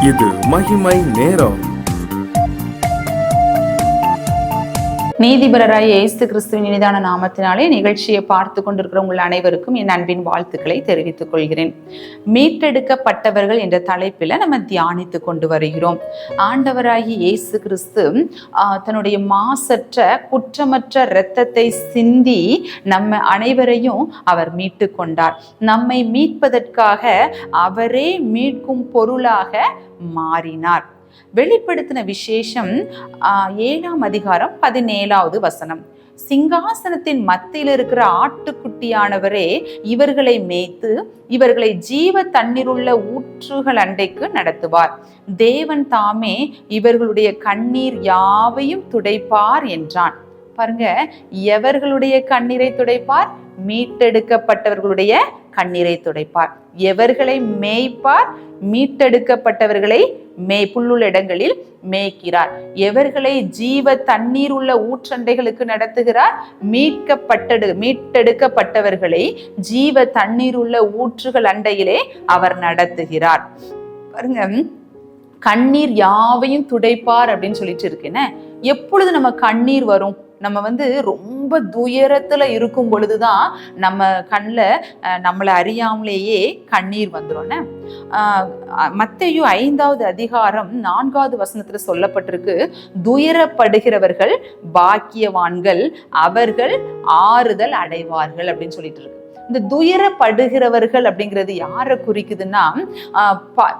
இது மகிமை நேரம். நீதிபரராய் இயேசு கிறிஸ்துவின் இனிதான நாமத்தினாலே நிகழ்ச்சியை பார்த்து கொண்டிருக்கிற உங்கள் அனைவருக்கும் என் அன்பின் வாழ்த்துக்களை தெரிவித்துக் கொள்கிறேன். மீட்டெடுக்கப்பட்டவர்கள் என்ற தலைப்பில் நம்ம தியானித்து கொண்டு வருகிறோம். ஆண்டவராகி இயேசு கிறிஸ்து தன்னுடைய மாசற்ற குற்றமற்ற இரத்தத்தை சிந்தி நம்ம அனைவரையும் அவர் மீட்டு கொண்டார். நம்மை மீட்பதற்காக அவரே மீட்கும் பொருளாக மாறினார். வெளிப்படுத்தின விசேஷம் 7ஆம் அதிகாரம் 17வது வசனம். சிங்காசனத்தின் மத்தியில் இருக்கிற ஆட்டுக்குட்டியானவரே இவர்களை மேய்த்து இவர்களை ஜீவ தண்ணீருள்ள ஊற்றுகள் அண்டைக்கு நடத்துவார். தேவன் தாமே இவர்களுடைய கண்ணீர் யாவையும் துடைப்பார் என்றான். பாருங்க, எவர்களுடைய கண்ணீரை துடைப்பார்? மீட்டெடுக்கப்பட்டவர்களுடைய கண்ணீரை துடைப்பார். எவர்களை மேய்ப்பார்? மீட்டெடுக்கப்பட்டவர்களை புல்லுள்ள இடங்களில் மேய்க்கிறார். எவர்களை ஜீவ தண்ணீர் உள்ள ஊற்றண்டைகளுக்கு நடத்துகிறார்? மீட்டெடுக்கப்பட்டவர்களை ஜீவ தண்ணீர் உள்ள ஊற்றுகள் அண்டையிலே அவர் நடத்துகிறார். பாருங்க, கண்ணீர் யாவையும் துடைப்பார் அப்படின்னு சொல்லிட்டு இருக்கேன்னு. எப்பொழுது நம்ம கண்ணீர் வரும்? நம்ம ரொம்ப துயரத்துல இருக்கும் பொழுதுதான் நம்ம கண்ணில் நம்மளை அறியாமலேயே கண்ணீர் வந்துடும். மத்தேயு 5வது அதிகாரம் 4வது வசனத்துல சொல்லப்பட்டிருக்கு, துயரப்படுகிறவர்கள் பாக்கியவான்கள், அவர்கள் ஆறுதல் அடைவார்கள் அப்படின்னு சொல்லிட்டு இருக்கு. இந்த துயரப்படுகிறவர்கள் அப்படிங்கிறது யாரை குறிக்குதுன்னா,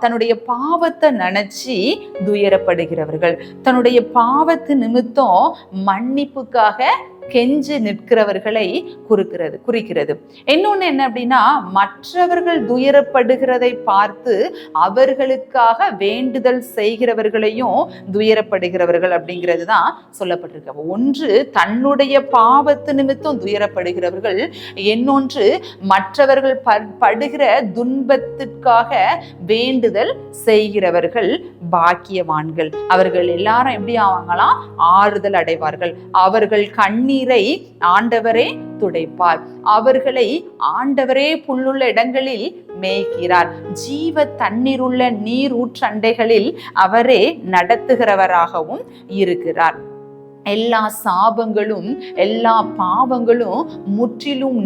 தன்னுடைய பாவத்தை நினைச்சு துயரப்படுகிறவர்கள், தன்னுடைய பாவத்து நிமித்தம் மன்னிப்புக்காக கெஞ்சு நிற்கிறவர்களை குறிக்கிறது. இன்னொன்னு என்ன அப்படின்னா, மற்றவர்கள் துயரப்படுகிறதை பார்த்து அவர்களுக்காக வேண்டுதல் செய்கிறவர்களையும் துயரப்படுகிறவர்கள் அப்படிங்கிறது தான் சொல்லப்பட்டிருக்கு. ஒன்று தன்னுடைய பாவத்து நிமித்தம் துயரப்படுகிறவர்கள், இன்னொன்று மற்றவர்கள் படுகிற துன்பத்திற்காக வேண்டுதல் செய்கிறவர்கள் பாக்கியவான்கள். அவர்கள் எல்லாரும் எப்படி ஆவாங்களாம்? ஆறுதல் அடைவார்கள். அவர்கள் கண்ணீரை ஆண்டவரே துடைப்பார். அவர்களை ஆண்டவரே புல்லுள்ள இடங்களில் மேய்க்கிறார். ஜீவ தண்ணீருள்ள நீர் ஊற்றண்டைகளில் அவரே நடத்துகிறவராகவும் இருக்கிறார். எல்லா சாபங்களும் எல்லா பாவங்களும் முற்றிலும்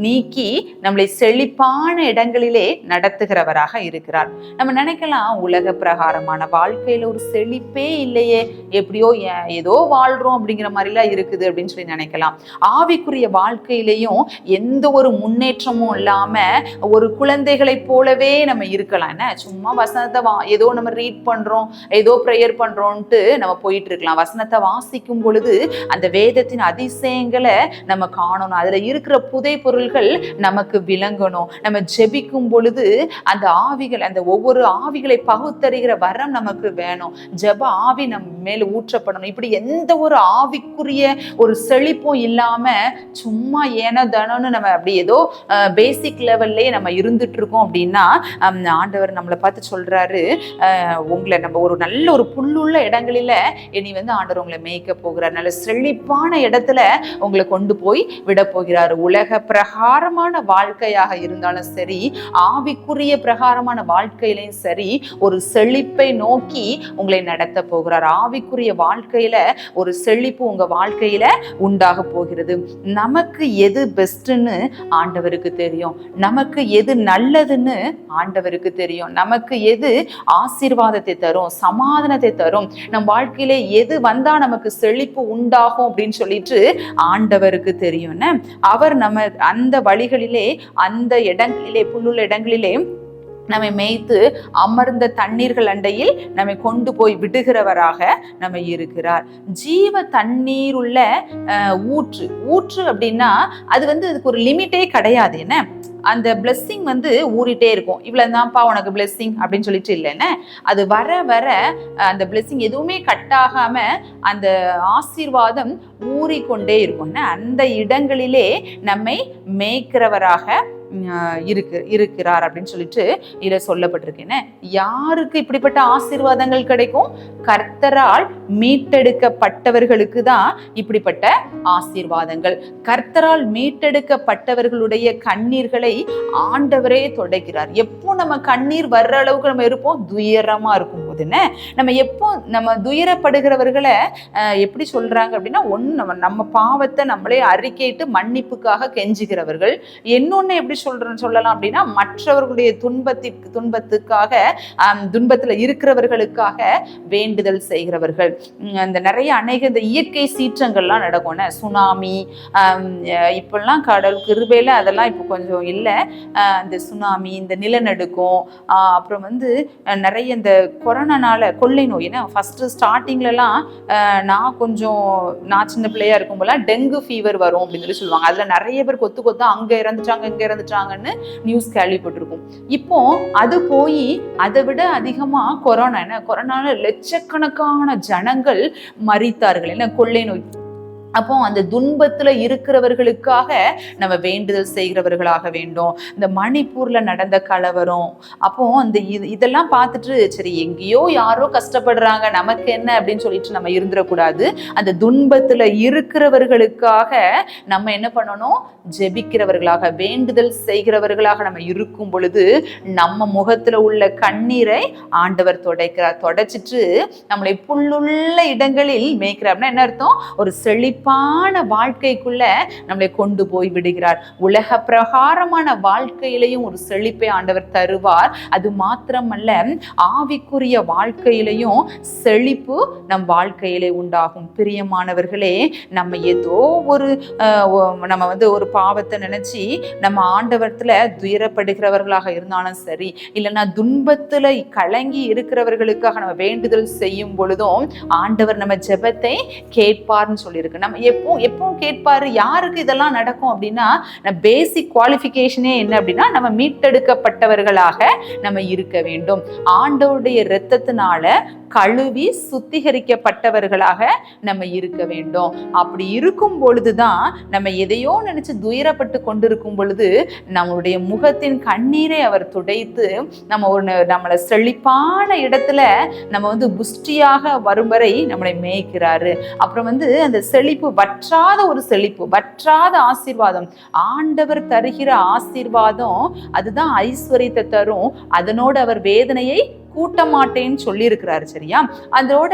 நீக்கி நம்மளை செழிப்பான இடங்களிலே நடத்துகிறவராக இருக்கிறார். நம்ம நினைக்கலாம், உலக பிரகாரமான வாழ்க்கையில ஒரு செழிப்பே இல்லையே, எப்படியோ ஏதோ வாழ்றோம் அப்படிங்கிற மாதிரிலாம் இருக்குது அப்படின்னு சொல்லி நினைக்கலாம். ஆவிக்குரிய வாழ்க்கையிலையும் எந்த ஒரு முன்னேற்றமும் இல்லாம ஒரு குழந்தைகளை போலவே நம்ம இருக்கலாம். என்ன, சும்மா வசனத்தை ஏதோ நம்ம ரீட் பண்றோம், ஏதோ ப்ரேயர் பண்றோம்ட்டு நம்ம போயிட்டு இருக்கலாம். வசனத்தை வாசிக்கும் பொழுது அந்த வேதத்தின் அதிசயங்களை நம்ம காணணும். அதுல இருக்கிற புதை பொருள்கள் நமக்கு விளங்கணும். நம்ம ஜெபிக்கும் பொழுது அந்த ஆவிகள், அந்த ஒவ்வொரு ஆவிகளை பகுத்தறிகிற வரம் நமக்கு வேணும். ஜெப ஆவி நம்ம மேல ஊற்றப்படணும். இப்படி எந்த ஒரு ஆவிக்குரிய ஒரு செழிப்பும் இல்லாம சும்மா ஏனோ தானோன்னு நம்ம அப்படி ஏதோ பேசிக் லெவல்லே நம்ம இருந்துட்டு இருக்கோம் அப்படின்னா, ஆண்டவர் நம்மளை பார்த்து சொல்றாரு, உங்களை நம்ம ஒரு நல்ல ஒரு புல்லுள்ள இடங்களில இனி ஆண்டவர் உங்களை மேய்க்க போகிறார். நல்ல செழிப்பான இடத்துல உங்களை கொண்டு போய் விட போகிறார். உலக பிரகாரமான வாழ்க்கையாக இருந்தாலும் சரி, ஆவிக்குரிய பிரகாரமான வாழ்க்கையிலையும் சரி, ஒரு செழிப்பை நோக்கி உங்களை நடத்த போகிறார். ஆவிக்குரிய வாழ்க்கையில ஒரு செழிப்பு உங்க வாழ்க்கையில உண்டாக போகிறது. நமக்கு எது பெஸ்ட்ன்னு ஆண்டவருக்கு தெரியும். நமக்கு எது நல்லதுன்னு ஆண்டவருக்கு தெரியும். நமக்கு எது ஆசீர்வாதத்தை தரும், சமாதானத்தை தரும், நம் வாழ்க்கையில எது வந்தா நமக்கு செழிப்பு உண்டாகும் அப்படின்னு சொல்லிட்டு ஆண்டவருக்கு தெரியும். அவர் நம்ம அந்த வழிகளிலே, அந்த இடங்களிலே, புல்லுள்ள இடங்களிலே நம்மை மேய்த்து அமர்ந்த தண்ணீர்கள் அண்டையில் நம்மை கொண்டு போய் விடுகிறவராக நம்ம இருக்கிறார். ஜீவ தண்ணீர் உள்ள ஊற்று அப்படின்னா அது அதுக்கு ஒரு லிமிட்டே கிடையாது. என்ன, அந்த பிளெஸ்ஸிங் ஊறிட்டே இருக்கும். இவ்வளவுதான்ப்பா உனக்கு பிளெஸ்ஸிங் அப்படின்னு சொல்லிட்டு இல்லைன்னு, அது வர வர அந்த பிளெஸ்ஸிங் எதுவுமே கட் ஆகாம அந்த ஆசீர்வாதம் ஊறிக்கொண்டே இருக்கும். அந்த இடங்களிலே நம்மை மேய்க்கிறவராக இருக்கிறார் அப்படின்னு சொல்லிட்டு இதுல சொல்லப்பட்டிருக்கேன். யாருக்கு இப்படிப்பட்ட ஆசீர்வாதங்கள் கிடைக்கும்? கர்த்தரால் மீட்டெடுக்கப்பட்டவர்களுக்கு தான் இப்படிப்பட்ட ஆசீர்வாதங்கள். கர்த்தரால் மீட்டெடுக்கப்பட்டவர்களுடைய கண்ணீர்களை ஆண்டவரே துடைக்கிறார். எப்போ நம்ம கண்ணீர் வர்ற அளவுக்கு நம்ம இருப்போம்? துயரமா இருக்கும் போது நம்ம எப்போ நம்ம துயரப்படுகிறவர்களை எப்படி சொல்றாங்க அப்படின்னா, நம்ம பாவத்தை நம்மளே அறிக்கையிட்டு மன்னிப்புக்காக கெஞ்சுகிறவர்கள். இன்னொன்னு எப்படி சொல்லலாம் அப்படின்னா, மற்றவர்களுடைய துன்பத்துக்காக துன்பத்துல இருக்கிறவர்களுக்காக வேண்டுதல் செய்கிறவர்கள். அந்த நிறைய இந்த இயற்கை சீற்றங்கள்லாம் நடக்கும், சுனாமி இப்பெல்லாம் கடல் கிருபையில அதெல்லாம் இப்போ கொஞ்சம் இல்லை. இந்த சுனாமி, இந்த நிலநடுக்கம், அப்புறம் நிறைய இந்த கொரோனானால கொள்ளை நோய். ஏன்னா ஃபர்ஸ்ட் ஸ்டார்டிங்லலாம் நான் சின்ன பிள்ளையா இருக்கும் போல டெங்கு ஃபீவர் வரும் அப்படின்னு சொல்லி சொல்லுவாங்க. அதுல நிறைய பேர் கொத்து அங்க இறந்துட்டாங்கன்னு நியூஸ் கேள்விப்பட்டிருக்கும். இப்போ அது போய் அதை விட அதிகமா கொரோனால லட்சக்கணக்கான ஜனங்கள் மரித்தார்கள். என்ன கொள்ளை நோய். அப்போ அந்த துன்பத்துல இருக்கிறவர்களுக்காக நம்ம வேண்டுதல் செய்கிறவர்களாக வேண்டும். இந்த மணிப்பூர்ல நடந்த கலவரம், அப்போ இதெல்லாம் பார்த்துட்டு சரி எங்கேயோ யாரோ கஷ்டப்படுறாங்க நமக்கு என்ன அப்படின்னு சொல்லிட்டு நம்ம இருந்துடக்கூடாது. அந்த துன்பத்துல இருக்கிறவர்களுக்காக நம்ம என்ன பண்ணணும்? ஜெபிக்கிறவர்களாக, வேண்டுதல் செய்கிறவர்களாக நம்ம இருக்கும் பொழுது நம்ம முகத்துல உள்ள கண்ணீரை ஆண்டவர் துடைக்கிறார். துடைச்சிட்டு நம்மளை புல்லுள்ள இடங்களில் மேய்க்கிறார்னா என்ன அர்த்தம்? ஒரு செழிப்பான வாழ்க்கைக்குள்ள நம்மளை கொண்டு போய் விடுகிறார். உலக பிரகாரமான வாழ்க்கையிலையும் ஒரு செழிப்பை ஆண்டவர் தருவார். அது மாத்திரமல்ல, ஆவிக்குரிய வாழ்க்கையிலையும் செழிப்பு நம் வாழ்க்கையிலே உண்டாகும். பிரியமானவர்களே, நம்ம ஏதோ நம்ம ஒரு பாவத்தை நினைச்சு நம்ம ஆண்டவரத்துல துயரப்படுகிறவர்களாக இருந்தாலும் சரி, இல்லைன்னா துன்பத்துல கலங்கி இருக்கிறவர்களுக்காக நம்ம வேண்டுதல் செய்யும் பொழுதும் ஆண்டவர் நம்ம ஜெபத்தை கேட்பார்னு சொல்லியிருக்கு. நம்ம எப்போ கேட்பாரு? யாருக்கு இதெல்லாம் நடக்கும் அப்படின்னா, பேசிக் குவாலிஃபிகேஷனே என்ன அப்படின்னா, நம்ம மீட்டெடுக்கப்பட்டவர்களாக நம்ம இருக்க வேண்டும். ஆண்டவருடைய இரத்தத்தினால கழுவி சுத்திகரிக்கப்பட்டவர்களாக நம்ம இருக்க வேண்டும். அப்படி இருக்கும் பொழுதுதான் நம்ம எதையோ நினைச்சு துயரப்பட்டு கொண்டிருக்கும் பொழுது நம்மளுடைய முகத்தின் கண்ணீரை அவர் துடைத்து நம்மளை செழிப்பான இடத்துல நம்ம புஷ்டியாக வரும் வரை நம்மளை மேய்க்கிறாரு. அப்புறம் அந்த செழிப்பு வற்றாத ஒரு செழிப்பு, வற்றாத ஆசீர்வாதம். ஆண்டவர் தருகிற ஆசீர்வாதம் அதுதான் ஐஸ்வர்யத்தை தரும். அதனோடு அவர் வேதனையை கூட்ட மாட்டேன்னு சொல்லி இருக்கிறாரு. சரியா? அதோட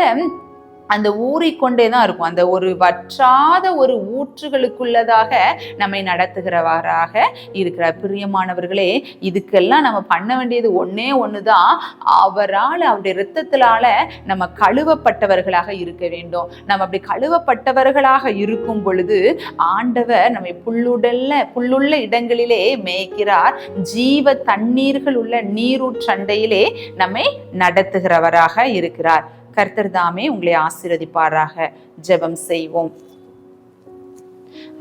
அந்த ஊறிக்கொண்டேதான் இருக்கும். அந்த ஒரு வற்றாத ஒரு ஊற்றுகளுக்குள்ளதாக நம்மை நடத்துகிறவராக இருக்கிறார். பிரியமானவர்களே, இதுக்கெல்லாம் நம்ம பண்ண வேண்டியது ஒண்ணுதான். அவருடைய இரத்தத்தினால நம்ம கழுவப்பட்டவர்களாக இருக்க வேண்டும். நம்ம அப்படி கழுவப்பட்டவர்களாக இருக்கும் பொழுது ஆண்டவர் நம்மை புல்லுள்ள இடங்களிலே மேய்க்கிறார். ஜீவ தண்ணீர்கள் உள்ள நீரூற்றண்டையிலே நம்மை நடத்துகிறவராக இருக்கிறார். கர்த்தர் தாமே உங்களை ஆசீர்வதிப்பாராக. ஜெபம் செய்வோம்.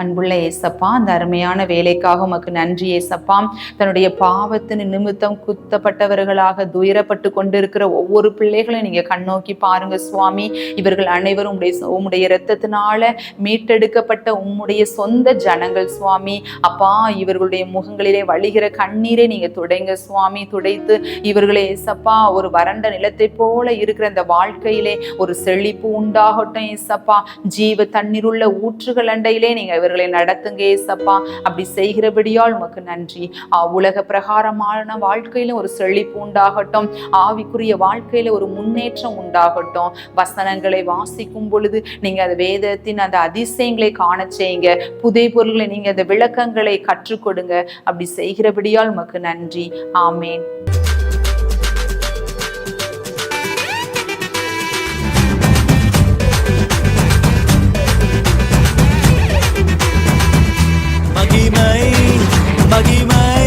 அன்புள்ள ஏசப்பா, அந்த அருமையான வேலைக்காக உமக்கு நன்றி ஏசப்பா. தன்னுடைய பாவத்தின் நிமித்தம் குத்தப்பட்டவர்களாக துயரப்பட்டு கொண்டிருக்கிற ஒவ்வொரு பிள்ளைகளையும் நீங்க கண்ணோக்கி பாருங்க சுவாமி. இவர்கள் அனைவரும் உம்முடைய இரத்தத்தினால மீட்டெடுக்கப்பட்ட உம்முடைய சொந்த ஜனங்கள் சுவாமி. அப்பா, இவர்களுடைய முகங்களிலே வழிகிற கண்ணீரை நீங்க துடைங்க சுவாமி. துடைத்து இவர்களே ஏசப்பா, ஒரு வறண்ட நிலத்தை போல இருக்கிற இந்த வாழ்க்கையிலே ஒரு செழிப்பு உண்டாகட்டும் ஏசப்பா. ஜீவ தண்ணீருள்ள ஊற்றுகள் அண்டையிலே நீங்க இவர்களை நடத்துங்க ஏசப்பா. அப்படி செய்கிறபடியால் உமக்கு நன்றி. உலக பிரகாரமான வாழ்க்கையில ஒரு செழிப்பு உண்டாகட்டும். ஆவிக்குரிய வாழ்க்கையில ஒரு முன்னேற்றம் உண்டாகட்டும். வசனங்களை வாசிக்கும் பொழுது நீங்க அந்த வேதத்தின் அந்த அதிசயங்களை காண செய்யுங்க. புதை பொருள்களை நீங்க அந்த விளக்கங்களை கற்றுக் கொடுங்க. அப்படி செய்கிறபடியால் உமக்கு நன்றி. ஆமேன். மகிமை மகிமை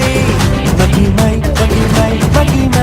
மகிமை மகிமை மகிமை